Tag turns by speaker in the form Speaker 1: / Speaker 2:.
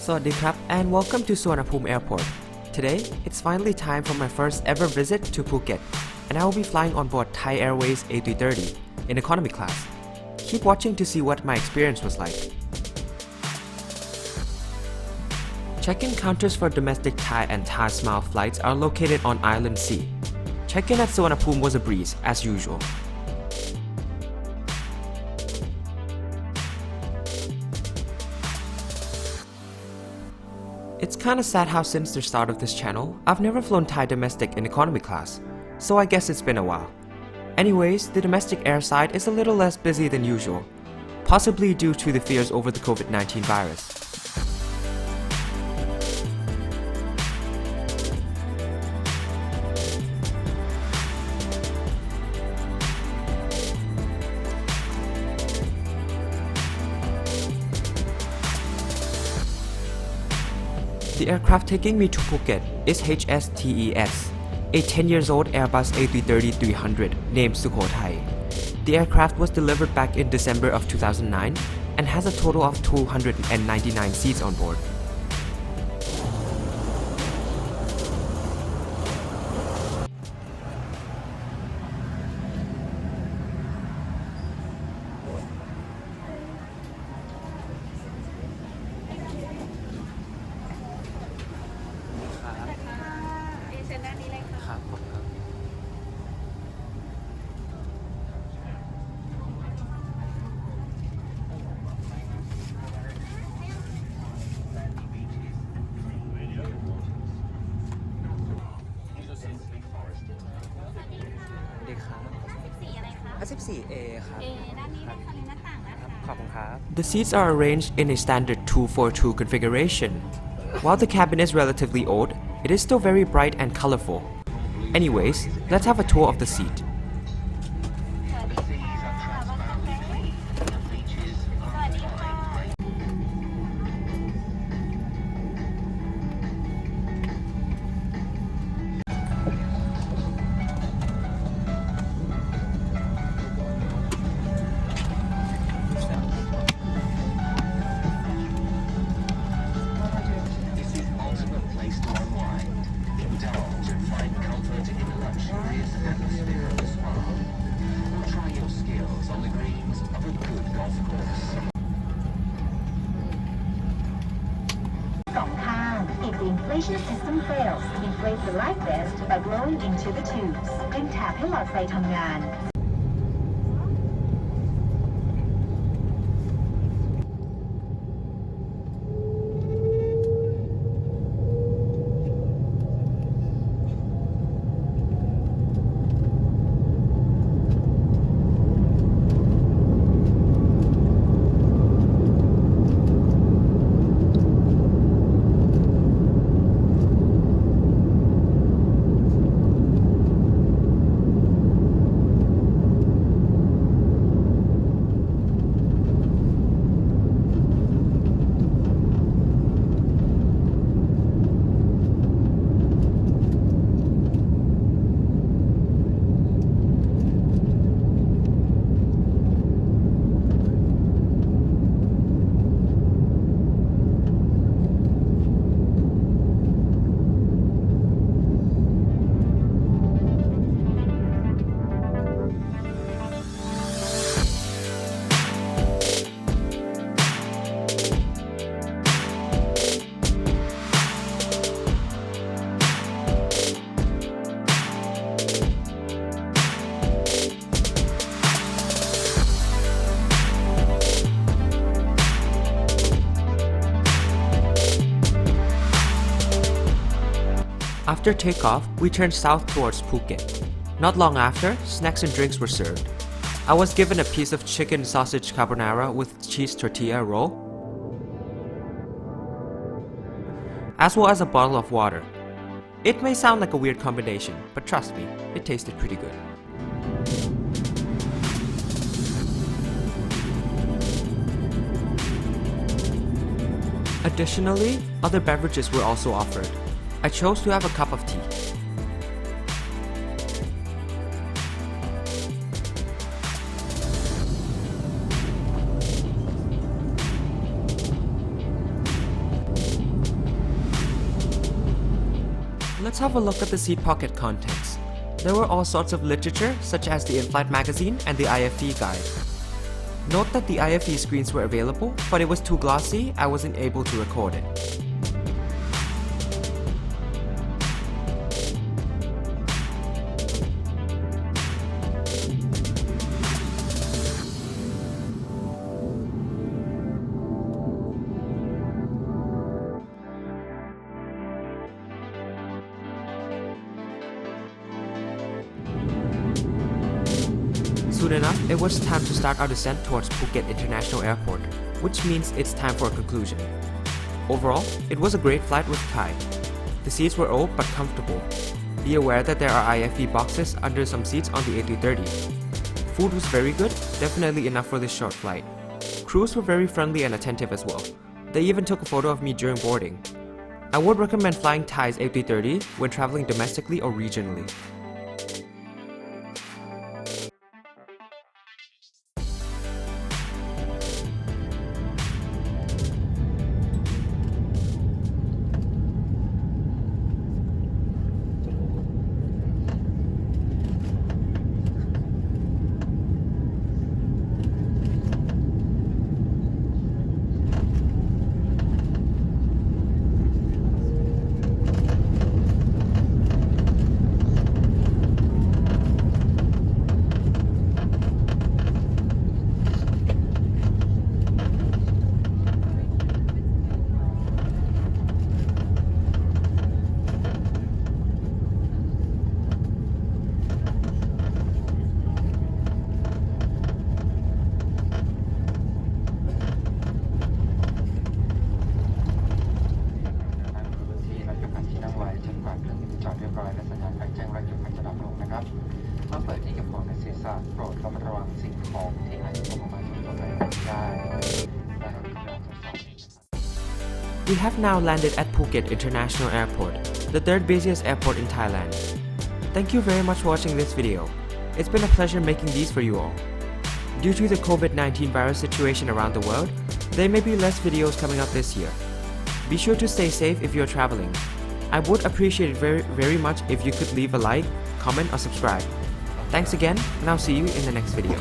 Speaker 1: Sawadee krap and welcome to Suvarnabhumi Airport. Today, it's finally time for my first ever visit to Phuket, and I will be flying on board Thai Airways A330 in economy class. Keep watching to see what my experience was like. Check-in counters for domestic Thai and Thai Smile flights are located on Island C. Check-in at Suvarnabhumi was a breeze, as usual. It's kinda sad how since the start of this channel, I've never flown Thai domestic in economy class, so I guess it's been a while. Anyways, the domestic airside is a little less busy than usual, possibly due to the fears over the COVID-19 virus. The aircraft taking me to Phuket is HS-TES, a 10-year-old Airbus A330-300 named Sukhothai. The aircraft was delivered back in December of 2009 and has a total of 299 seats on board. The seats are arranged in a standard 2-4-2 configuration. While the cabin is relatively old, it is still very bright and colorful. Anyways, let's have a tour of the seat.
Speaker 2: If the inflation system fails, inflate the life vest by blowing into the tubes. ดึงแถบให้หลอดไฟทำงาน
Speaker 1: After takeoff, we turned south towards Phuket. Not long after, snacks and drinks were served. I was given a piece of chicken sausage carbonara with cheese tortilla roll, as well as a bottle of water. It may sound like a weird combination, but trust me, it tasted pretty good. Additionally, other beverages were also offered. I chose to have a cup of tea. Let's have a look at the seat pocket contents. There were all sorts of literature such as the in-flight magazine and the IFE guide. Note that the IFE screens were available, but it was too glossy, I wasn't able to record it. Soon enough, it was time to start our descent towards Phuket International Airport, which means it's time for a conclusion. Overall, it was a great flight with Thai. The seats were old but comfortable. Be aware that there are IFE boxes under some seats on the A330. Food was very good, definitely enough for this short flight. Crews were very friendly and attentive as well. They even took a photo of me during boarding. I would recommend flying Thai's A330 when traveling domestically or regionally. We have now landed at Phuket International Airport, the third busiest airport in Thailand. Thank you very much for watching this video. It's been a pleasure making these for you all. Due to the COVID-19 virus situation around the world, there may be less videos coming up this year. Be sure to stay safe if you're traveling. I would appreciate it very much if you could leave a like, comment or subscribe. Thanks again, and I'll see you in the next video.